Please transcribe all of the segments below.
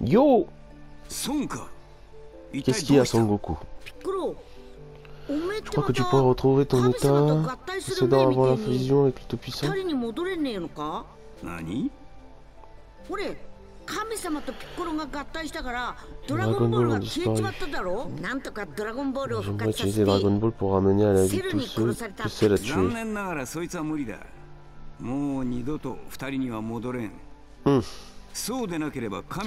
Yo! Qu'est-ce qu'il y a, Son Goku? Je crois que tu pourrais retrouver ton état précédent avant la fusion avec le Tout-Puissant. Dragon Ball ont disparu. J'aimerais utiliser Dragon Ball pour ramener à la vie tous ceux que c'est à tuer. C'est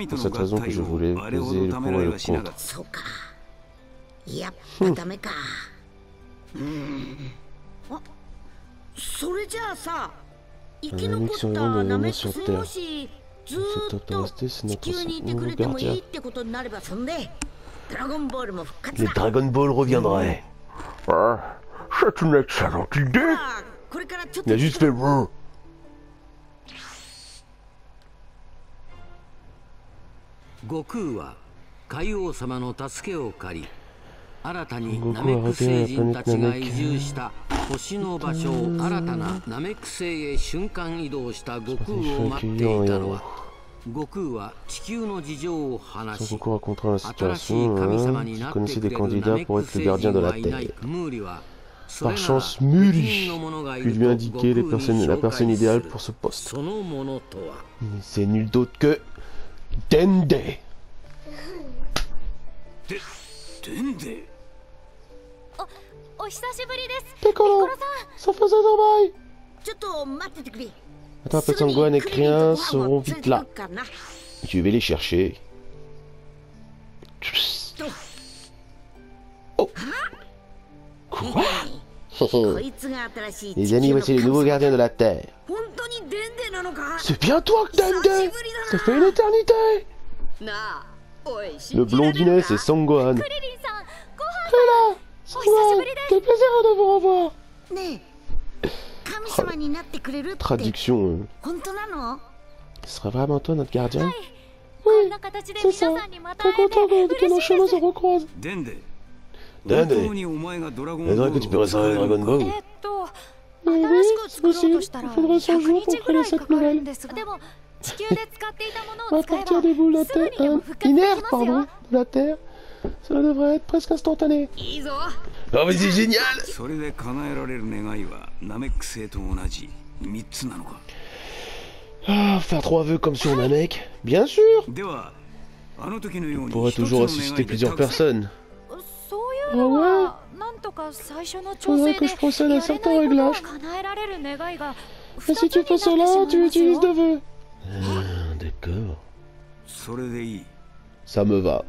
pour cette raison que je voulais peser le pour et le contre. Un ami survivant de venir sur Terre. Cette autorité, c'est notre nouveau gardien. Les Dragon Ball reviendraient. C'est une excellente idée. Il a juste fait... Goku a Kaiō-samaの助けを借り、新たに Goku ナメック a 星人たちが repéré 移住した星の場所を新たなナメック星へ瞬間移動した悟空を待っていたのは、悟空は地球の事情を話し、 Goku racontera la 新しい神様 situation に qui なって connaissait く des れるナ candidats メック pour être 星 le gardien 人 de la がいない Terre. ムーリは、 Par chance, Muli lui a indiqué la personne idéale pour ce poste. C'est nul d'autre que Dende. Piccolo, ça faisait un bail. Attends, après Sangohan et Krien seront vite là. Je vais les chercher. Oh. Quoi? Les amis, voici les nouveaux gardiens de la Terre. C'est bien toi, Dende. Ça fait une éternité. Le blondinet, c'est Sangohan. Hé là, Sangohan, quel plaisir de vous revoir. Traduction. Ce sera vraiment toi notre gardien? Oui, c'est ça. Très content que nos chemins se recroisent. Dende, est-ce que tu peux restaurer Dragon Ball? Oui, c'est possible. Il faudrait 100 jours pour créer cette nouvelle. À partir des boules inertes, pardon, de la Terre, cela devrait être presque instantané. Oh mais c'est génial! Ah, faire 3 vœux comme sur Namek? Bien sûr! On pourrait toujours ressusciter plusieurs personnes. Ah ouais? Faudrait que je procède à certains réglages. Et si tu fais cela, tu utilises 2 vœux. D'accord. Ça me va.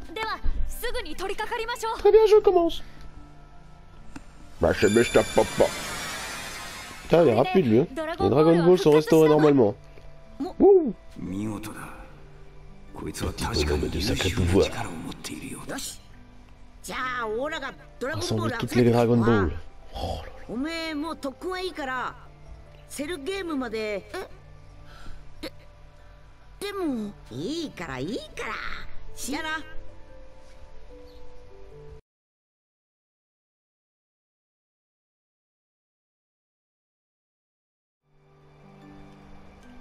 Très bien, je commence. Bah, c'est Mr. Papa. Putain, il est rapide lui. Hein. Les Dragon Ball sont restaurés normalement. Ouh. Petit bonhomme de sacré pouvoir. Rassemble toutes les Dragon Ball. Oh là là.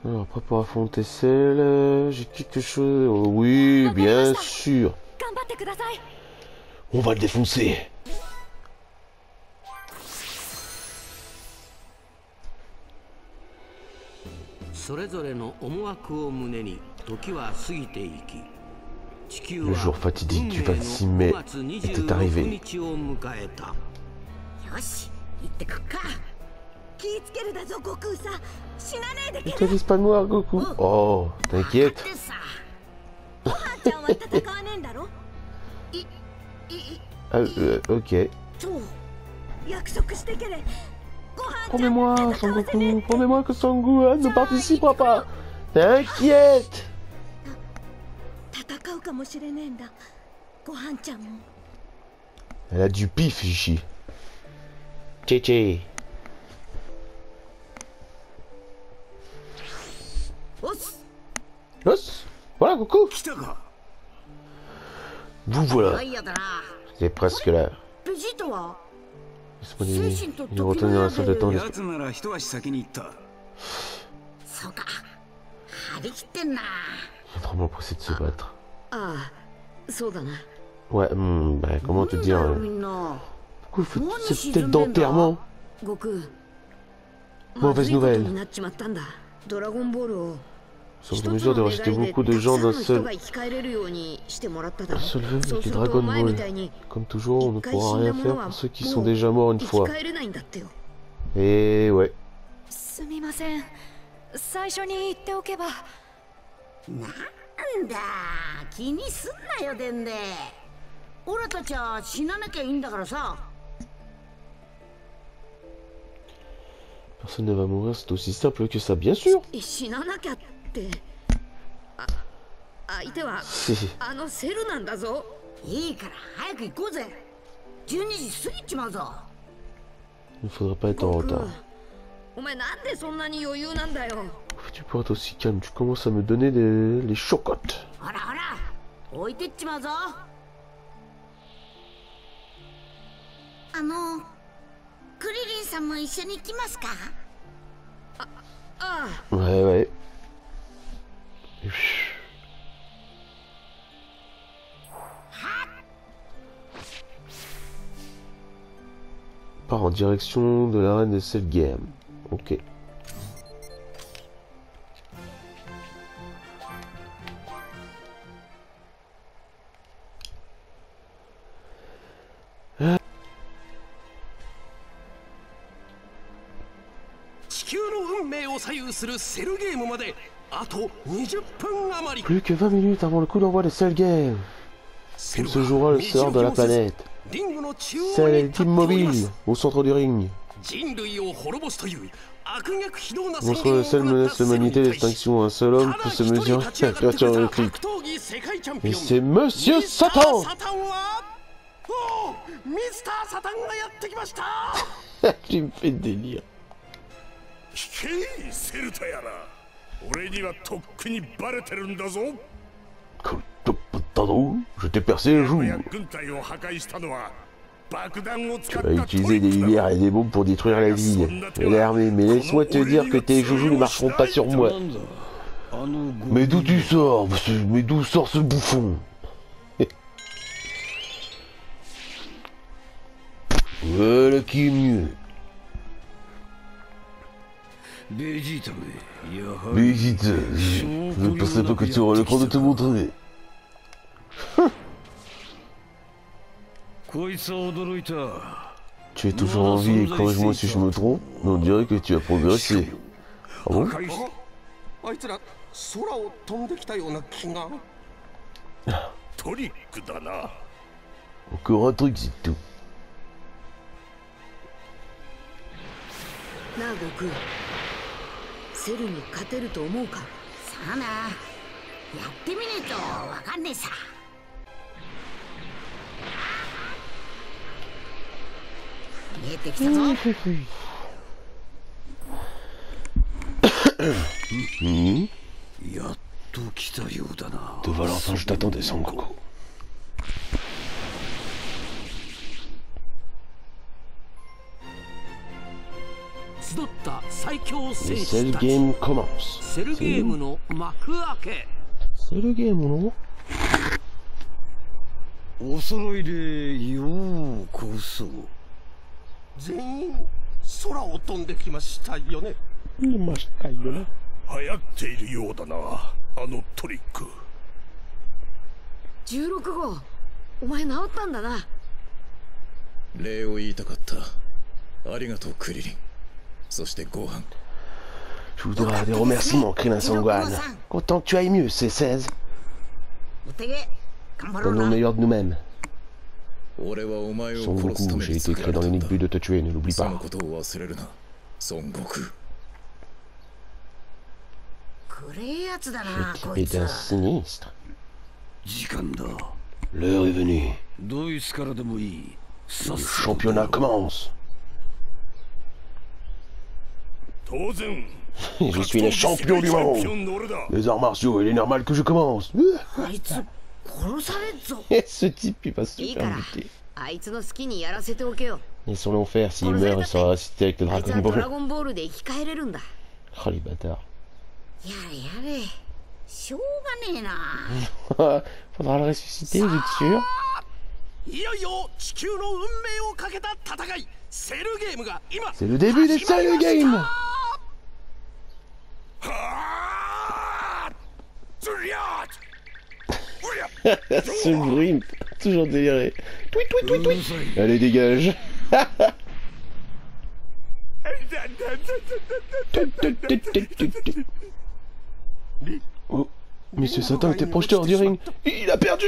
Alors, après pour affronter celle, j'ai quelque chose... Oh, oui, bien sûr. On va le défoncer. Le jour fatidique du 26 mai était arrivé. Ne te laisse pas de moi, Goku. Oh, t'inquiète. Ok. Promets-moi, Son Goku. Promets-moi que Sangohan ne participera pas. T'inquiète. Elle a du pif, Chichi. Tché. Os. Voilà, Goku. Vous voilà. C'est presque l'heure. Laisse-moi nous retourner dans la salle de temps. Il est vraiment pressé de se battre. Ouais, bah comment te dire pourquoi c'est peut-être d'enterrement. Mauvaise nouvelle. Sont en mesure de rester beaucoup de gens d'un seul vœu avec les Dragon Ball. Comme toujours, on ne pourra rien faire pour ceux qui sont déjà morts une fois. Et ouais. Personne ne va mourir, c'est aussi simple que ça, bien sûr. Si. Il ne faudra pas être en retard. Tu pourrais être aussi calme, tu commences à me donner les chocottes. Ouais, ouais. Part en direction de l'arène de Cell Game. Ok. Plus que 20 minutes avant le coup d'envoi de Cell Game. Il se jouera le sort de la planète. Cell est immobile au centre du ring. Monstre Cell menace l'humanité d'extinction. Un seul homme peut se mesurer à la créature électrique. Et c'est Monsieur Satan. Tu me fais délire. Je t'ai percé le jour. Tu as utilisé des lumières et des bombes pour détruire la ville et l'armée, mais laisse-moi te dire que tes joujoux ne marcheront pas sur moi. Mais d'où tu sors? Mais d'où sort ce bouffon? Voilà qui est mieux. Vegeta, je ne pensais pas que tu aurais le temps de te montrer. Tu es toujours en vie et corrige-moi si je me trompe, mais on dirait que tu as progressé. Ah bon? Encore un truc, c'est tout. De Valentin, je t'attendais, Son Goku. Le Cell Game commence. C'est le game, non? Je voudrais des remerciements, Krillin Sangwan. Content que tu ailles mieux, c'est 16. Donnons le meilleur de nous-mêmes. Son Goku, j'ai été créé dans l'unique but de te tuer, ne l'oublie pas. Ce type est un sinistre. L'heure est venue. Le championnat commence. Je suis le champion du monde. Les arts martiaux, il est normal que je commence. Ce type, il va se faire buter. Laissons-le faire, s'il meurt, il sera ressuscité avec le Dragon Ball. Oh les bâtards. Faudra le ressusciter, vous êtes sûr? C'est le début des Cell Games. Ce bruit, toujours déliré. Tweet, tweet, tweet, tweet. Allez, dégage. Oh, Monsieur Satan était projeté hors du ring. Il a perdu.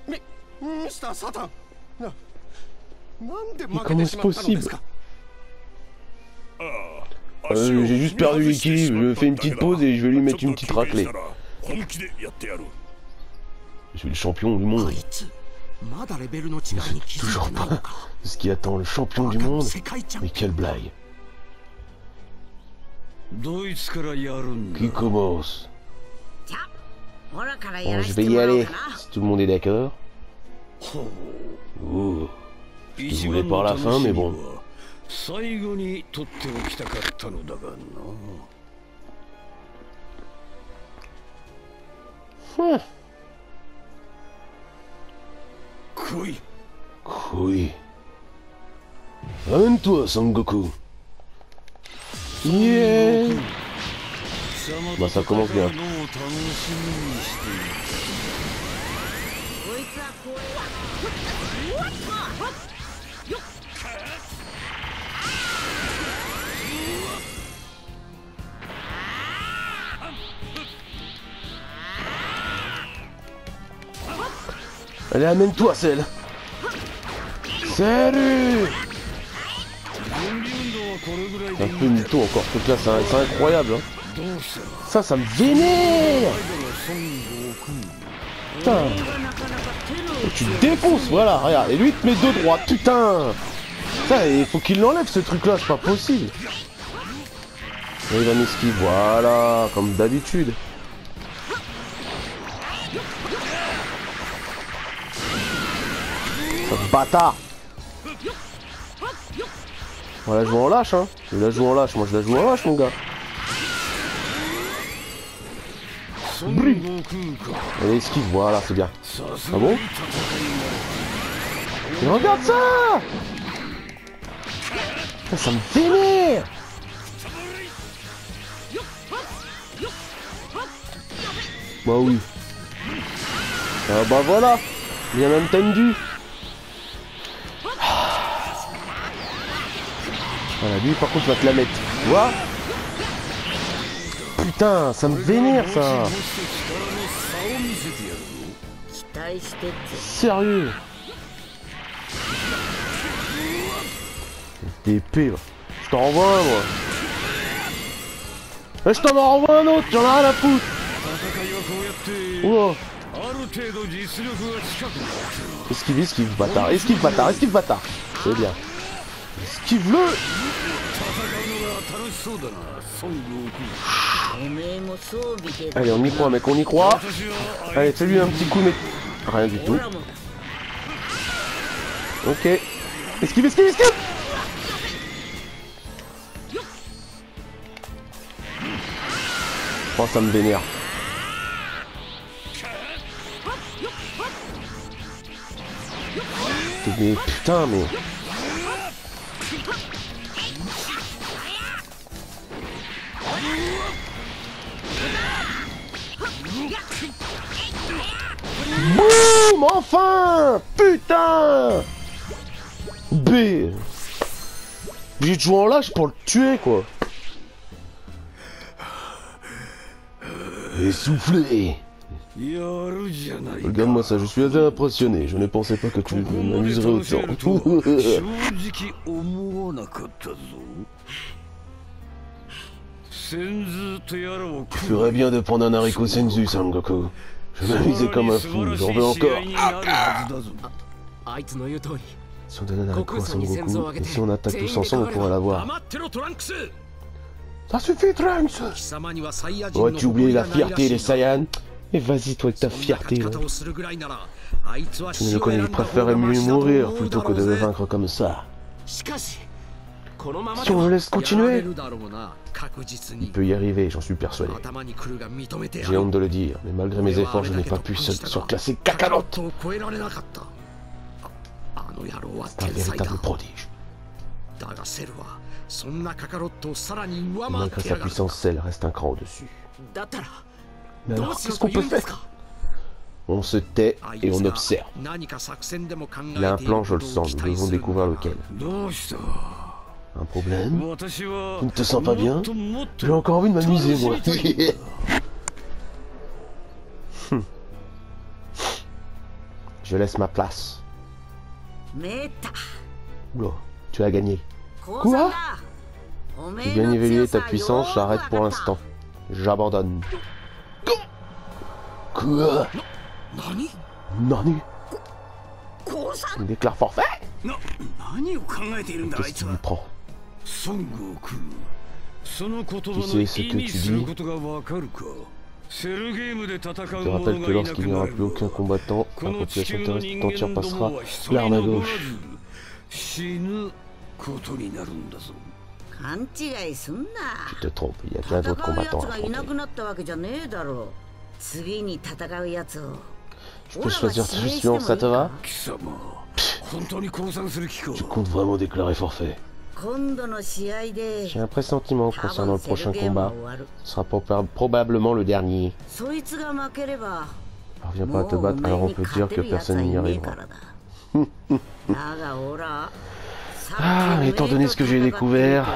Mais comment c'est possible? J'ai juste perdu l'équilibre, je fais une petite pause et je vais lui mettre une petite raclée. Je suis le champion du monde. Toujours pas ce qui attend le champion du monde. Mais quelle blague. Qui commence? Bon, je vais y aller, si tout le monde est d'accord. Oh. Je voulais par la fin, mais bon. Couille. Amène-toi, Sangoku. Yeah. Bah ça commence bien. Allez, amène-toi, Cell. Salut. Un peu mytho encore, ce truc là, c'est incroyable. Hein. Ça me vénère. Putain. Et tu te défonces, voilà, regarde. Et lui, il te met deux droites, putain. Putain, il faut qu'il l'enlève, ce truc là, c'est pas possible. Et il va m'esquiver, voilà, comme d'habitude. Bâtard. On la joue en lâche, hein. Je la joue en lâche, moi je la joue en lâche, mon gars. Brille. Allez, esquive, voilà, c'est bien. Ah bon? Mais regarde ça. Ça me vénère. Bah oui. Ah bah voilà. Bien entendu. Voilà, lui par contre va te la mettre. Tu vois? Putain, ça me vénère ça. Sérieux? T'es épée, je t'en renvoie un moi. Je t'en renvoie un autre, j'en ai rien à foutre. Oh. Esquive, bâtard, esquive, bâtard. C'est bien. Esquive-le. Allez, on y croit, mec, on y croit. Allez, fais-lui un petit coup, mais... Rien du tout. Ok. Esquive. Oh, ça me vénère. Mais putain, mais... Boum, enfin. Putain. B. J'ai joué en lâche pour le tuer, quoi. Essoufflé. Regarde-moi ça, je suis assez impressionné. Je ne pensais pas que tu m'amuserais autant. Tu ferais bien de prendre un haricot senzu, Sangoku. Je m'amusais comme un fou, j'en veux encore. Si on donne un haricot à Sangoku, et si on attaque tous ensemble, on pourra l'avoir. Ça suffit, Trunks. Oh, tu oublies la fierté des Saiyans. Mais vas-y, toi, avec ta fierté, là. Tu ne le connais, il préférerait mieux mourir plutôt que de le vaincre comme ça. Si on le laisse continuer, il peut y arriver, j'en suis persuadé. J'ai honte de le dire, mais malgré mes efforts, je n'ai pas pu surclasser Kakarot. C'est un véritable prodige. Malgré sa puissance, Cell reste un cran au-dessus. Mais alors, qu'est-ce qu'on peut faire? On se tait et on observe. Il a un plan, je le sens, nous devons découvrir lequel. Un problème? Tu ne te sens pas bien? J'ai encore envie de m'amuser, moi. Je laisse ma place. Oula, tu as gagné. Quoi? J'ai bien évalué ta puissance, j'arrête pour l'instant. J'abandonne. Quoi? Nani? Il déclare forfait? Qu'est-ce qui lui prend? Tu sais ce que tu dis? Je te rappelle que lorsqu'il n'y aura plus aucun combattant, la population terrestre tout entière passera l'arme à gauche. Tu te trompes, il y a plein d'autres combattants à affronter. Je peux choisir ta suivante, ça te va? Tu comptes vraiment déclarer forfait? J'ai un pressentiment concernant le prochain combat. Ce sera probablement le dernier. Parviens pas à te battre, alors on peut dire que personne n'y arrivera. Ah, étant donné ce que j'ai découvert,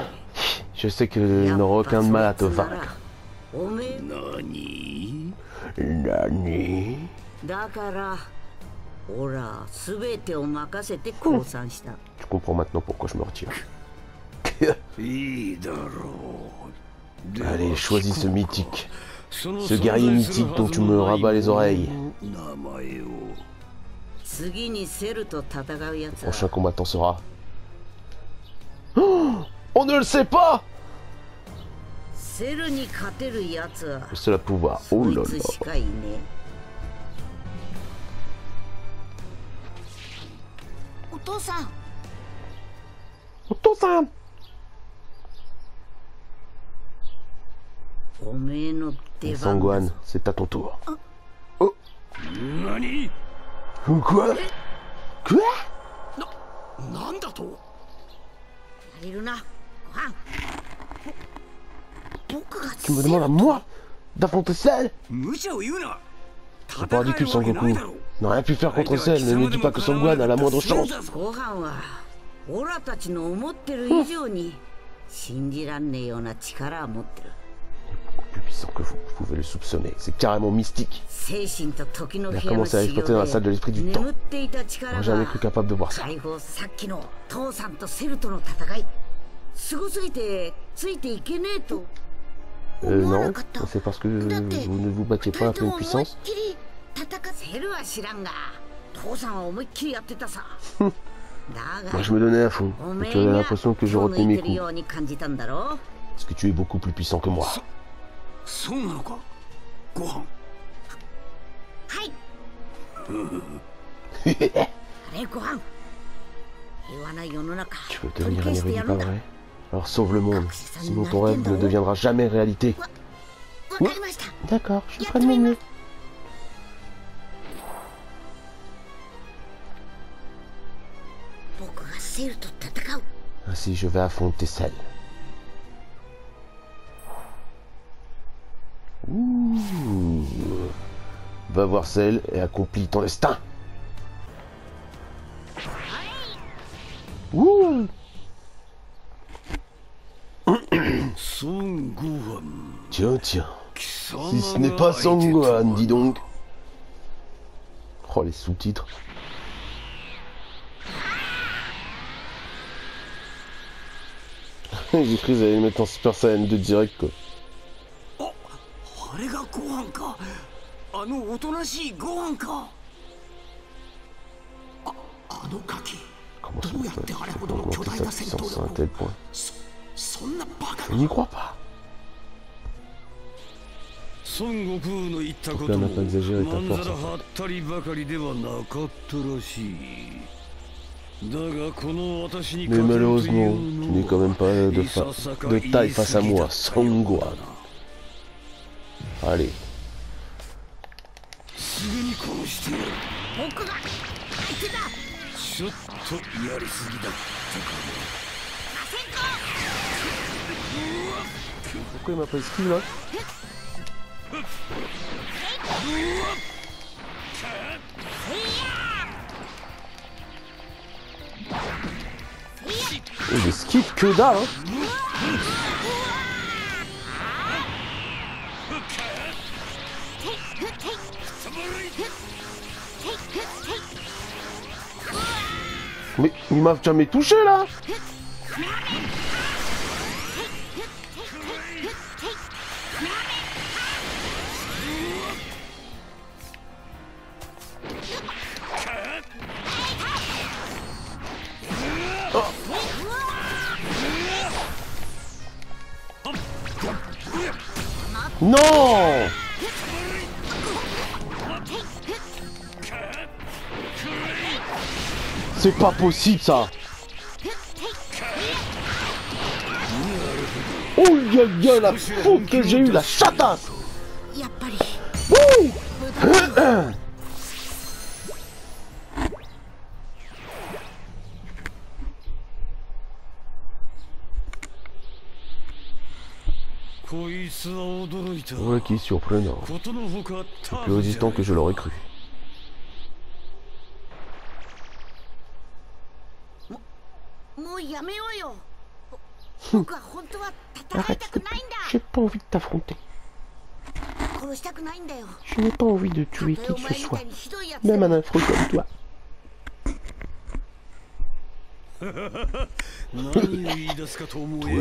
je sais que je n'aurai aucun mal à te vaincre. Nani? Tu comprends maintenant pourquoi je me retire. Allez, choisis ce mythique. Ce guerrier mythique dont tu me rabats les oreilles. Le prochain combattant sera... Oh, on ne le sait pas! Le seul à pouvoir. Oh là là. Oto-san! Sangwan, c'est à ton tour. Oh! Nani? Quoi? Quoi? Tu me demandes à moi d'affronter Cell? C'est pas ridicule, Son Goku. N'a rien pu faire contre Cell, ne dis pas que Sangwan a la moindre chance. Plus puissant que vous pouvez le soupçonner, c'est carrément mystique. Il a commencé à exploiter dans la salle de l'esprit du temps. J'aurais jamais cru capable de voir ça. Non, c'est parce que vous ne vous battiez pas à pleine puissance. Moi je me donnais à fond, et tu avais l'impression que je retenais mes coups. Parce que tu es beaucoup plus puissant que moi. Tu veux devenir un érudit, pas vrai? Alors sauve le monde, sinon ton rêve ne deviendra jamais réalité. Oui, d'accord, je ferai de mon mieux. Ainsi je vais affronter Cell. Ouh. Va voir Cell et accomplis ton destin. Ouh. Tiens, tiens. Si ce n'est pas Sangwan, dis donc. Oh, les sous-titres. J'ai cru qu'ils allaient le mettre en Super Saiyan 2 direct, quoi. Comment ça peut augmenter sa puissance à un tel point? Je n'y crois pas. Là, on n'a pas exagéré ta force. Mais malheureusement, tu n'es quand même pas de taille face à moi, Sangwan. Allez. Pourquoi il m'a pas esquivé là? Oh, j'ai skip que dalle hein. Mais il m'a jamais touché là. Oh. Non. C'est pas possible ça. Oh y'a la faute que j'ai eu, la chatasse. Wouh. Ouais, qui est surprenant. C'est plus résistant que je l'aurais cru. Arrête, j'ai pas envie de t'affronter. Je n'ai pas envie de tuer qui que ce soit, même un affreux comme toi. Toi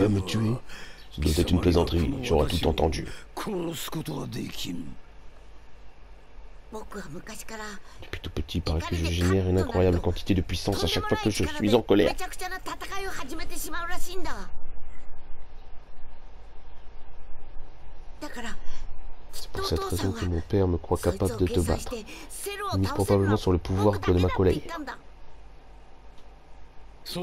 me tuer? Ce doit être une plaisanterie, j'aurais tout entendu. Depuis tout petit, il paraît que je génère une incroyable quantité de puissance à chaque fois que je suis en colère. C'est pour cette raison que mon père me croit capable de te battre. Il mise probablement sur le pouvoir de ma colère. Tu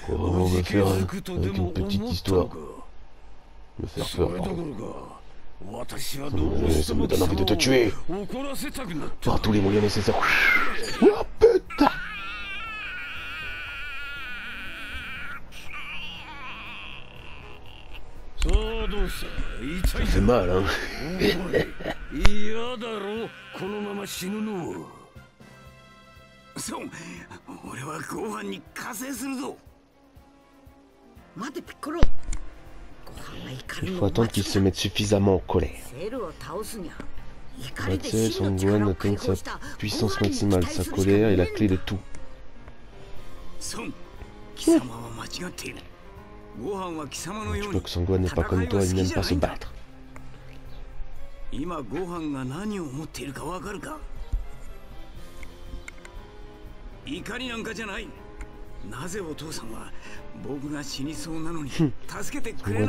crois vraiment me faire avec une petite histoire? Me faire peur, ça me donne envie de te tuer par tous les moyens nécessaires. Oh putain! Ça fait mal, hein? Il faut attendre qu'il se mette suffisamment en colère. Matsuel Sangwan atteint sa puissance maximale. Sa colère est la clé de tout. Tu vois que Sangwan n'est pas comme toi, il n'aime pas se battre. Sangwan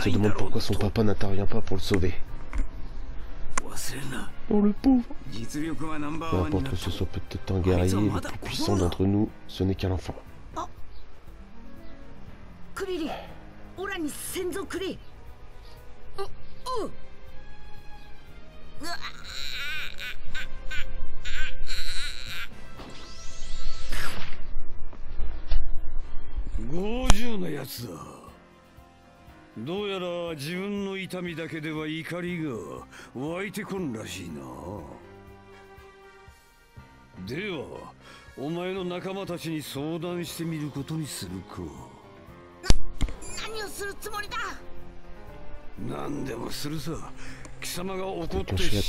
se demande pourquoi son papa n'intervient pas pour le sauver. Oh le pauvre! Peu importe que ce soit peut-être un guerrier, le plus puissant d'entre nous, ce n'est qu'un enfant. Déclencher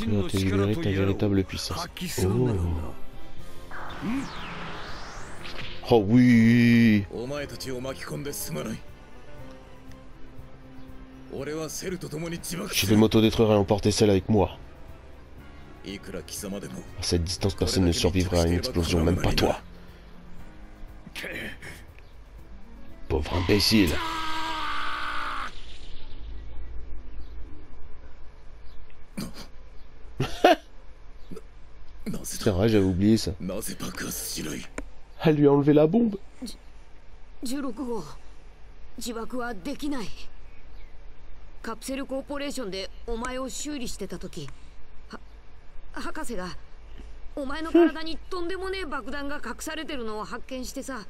la prière te libérer ta véritable puissance. Oh. Oh oui! Je vais m'autodétruire et emporter celle avec moi. À cette distance, personne ne survivra à une explosion, même pas toi. Pauvre imbécile. extraire. Ouais, j'avais oublié ça. Elle lui a enlevé la bombe. 16号自爆はできない。カプセルコーポレーションでお前を修理してた時、博士がお前の体にとんでもねえ爆弾が隠されてるのを発見してさ、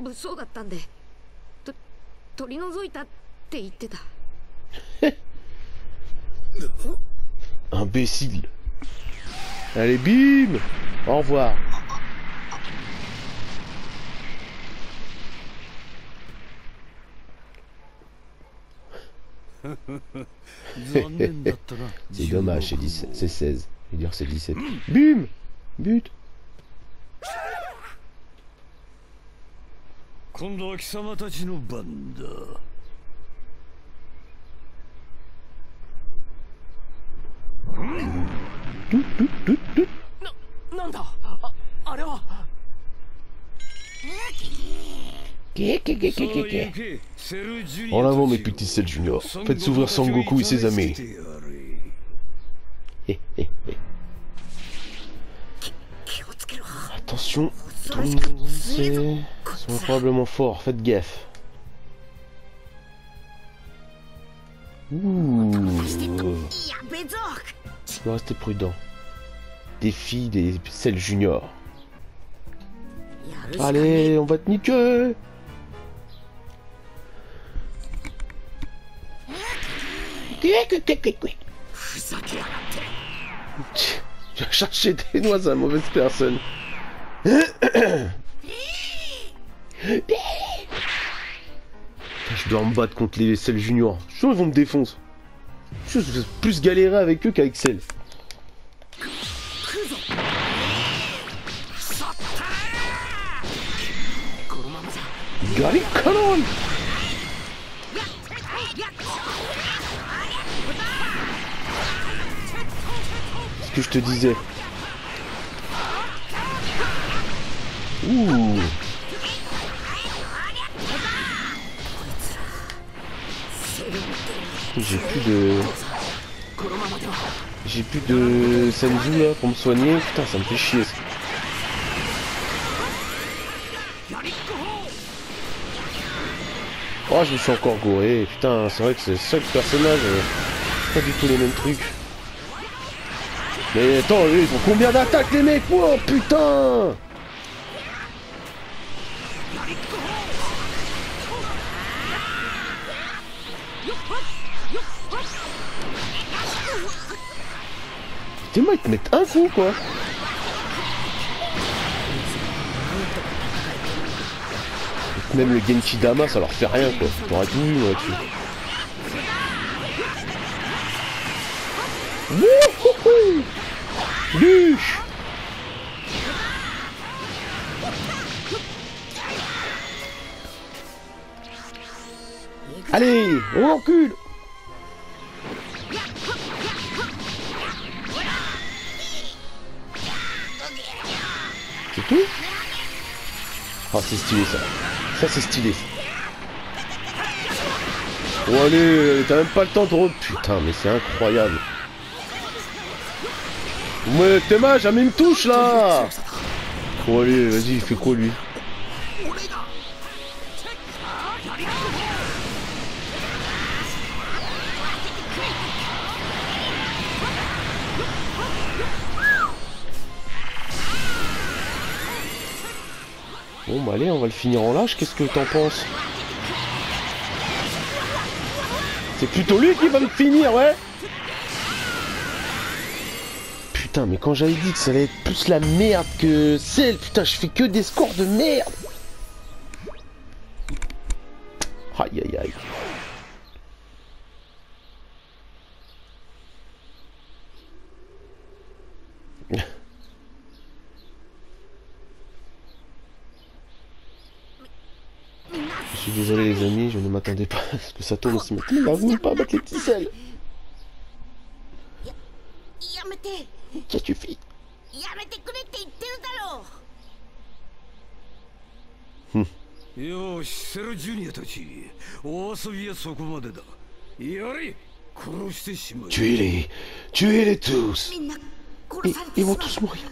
物騒だったんで取り除いたって言ってた。Imbécile. Allez, bim. Au revoir. C'est dommage, c'est 16. Je veux dire, c'est 17. Bim. But. 今度は貴様たちの番だ。なんだあれは。En avant mes petits Cell Junior. Faites s'ouvrir Sangoku et ses amis. Attention, tout le monde sont probablement forts, faites gaffe. Ouh. Tu dois rester prudent. Défi des Cell Junior. Allez, on va te niquer. Tu as cherché des noix à mauvaise personne. Je dois me battre contre les Cell Junior. Je sens qu'ils vont me défoncer. Je vais plus galérer avec eux qu'avec Cell. Gali Canon. Ce que je te disais. Ouh. J'ai plus de Senju là pour me soigner. Putain, ça me fait chier ça. Oh, je me suis encore gouré. Putain, c'est vrai que c'est chaque personnage, pas du tout les mêmes trucs. Mais attends, ils ont combien d'attaques les mecs? Oh putain! Tes mecs, ils te mettent un coup quoi. Même le Genki Dama ça leur fait rien quoi. T'aurais tout vu moi là-dessus. Wouhouhou! Luche! Allez, on encule! C'est tout? Ah c'est stylé ça. Ça c'est stylé. Oh allez, t'as même pas le temps de re... Putain mais c'est incroyable. Mais t'es mal, jamais il me touche là. Oh allez, vas-y, il fait quoi lui? Bon bah allez, on va le finir en lâche, qu'est-ce que t'en penses? C'est plutôt lui qui va me finir, ouais. Putain, mais quand j'avais dit que ça allait être plus la merde que Cell, putain, je fais que des scores de merde. Aïe aïe aïe. Je suis désolé les amis, je ne m'attendais pas à ce que ça tourne aussi maintenant. Il a voulu pas battre les petits Cell. Qu'est-ce que tu fais? Tuez-les tous. Ils vont tous mourir.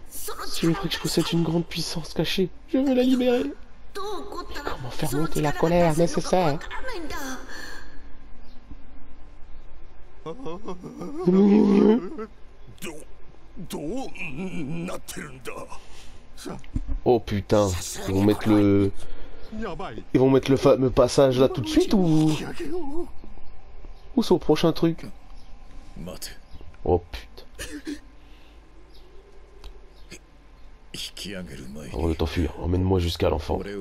C'est vrai que je possède une grande puissance cachée. Je veux la libérer. Comment faire monter la colère nécessaire? Oh putain, ils vont mettre le fameux passage là tout de suite ou c'est au prochain truc? Oh putain. Avant de t'enfuir, emmène-moi jusqu'à l'enfant. Fais-le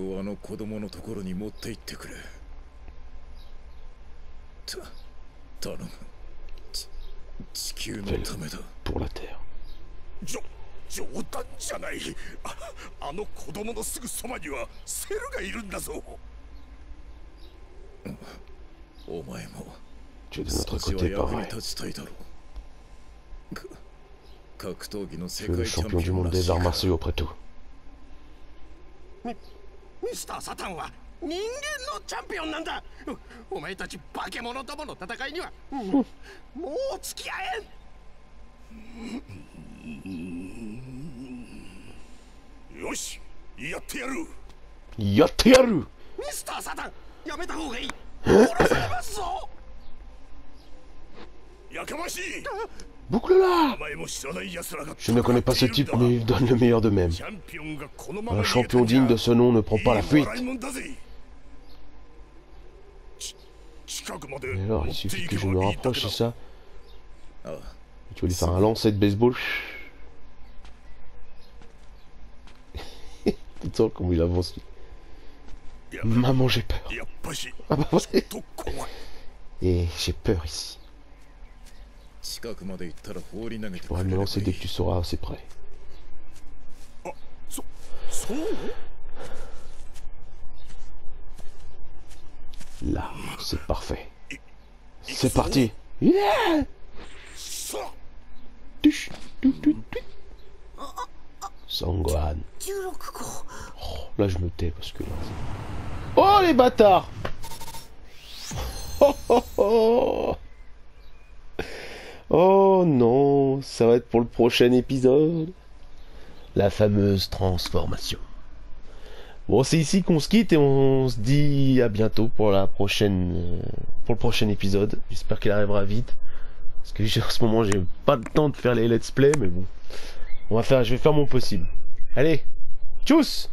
pour la terre. Tu es de notre côté, pareil. Tu es le champion du monde des arts martiaux après tout. Mr. Satan は人間のチャンピオンなんだ。お前たち化け物どもの戦いにはもう付き合えん。よし、やってやる。やってやる。ミスターサタン、やめた方がいい。殺されますぞ。やかましい。Boucle-la! Je ne connais pas ce type, mais il donne le meilleur d'eux-mêmes. Un champion digne de ce nom ne prend pas la fuite. Et alors, il suffit que je me rapproche, c'est ça? Tu vas lui faire un lancer de baseball. Putain, comment il avance. Maman, j'ai peur. Ah bah ouais. Et j'ai peur ici. Tu pourras me lancer dès que tu seras assez près. Là, c'est parfait. C'est parti. Yeah. Sangwan. Oh, là, je me tais parce que... Oh, les bâtards. Oh, oh, oh. Oh non, ça va être pour le prochain épisode. La fameuse transformation. Bon, c'est ici qu'on se quitte et on se dit à bientôt pour le prochain épisode. J'espère qu'il arrivera vite. Parce que en ce moment, j'ai pas le temps de faire les let's play, mais bon. Je vais faire mon possible. Allez, tchuss!